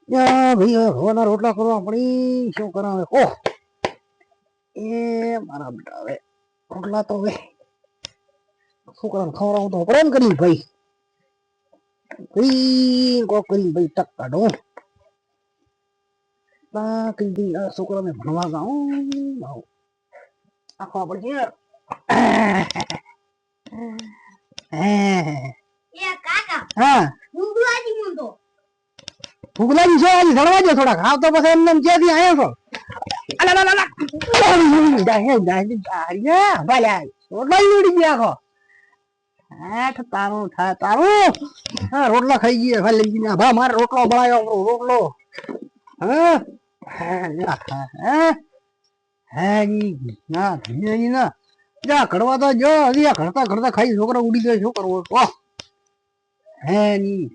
ભાઈ હવાના રોટલા કરવા પડી શું કરાવે ઓહ એ મારા બેટા હવે રોટલા તો હવે શું કરવાનું ખવડાવું તો પડે ને કરી ભાઈ કોક કરી ભાઈ ટક કાઢો કરી છોકરાને ભણવા ગાઉં આખવા પડશે હા ભૂગલાજી છો આજે ભણવા દો થોડાક આવ તો પછી એમને ક્યાંથી આવ્યો છો રોટલા ખાઈ ગયા ખાલી લઈ ગયા ભા મારે રોટલો બનાવ્યો રોટલો હા જા ઘડવા તો જો હજી ઘડતા ઘડતા ખાઈ છોકરા ઉડી જાય શું કરવો હે ની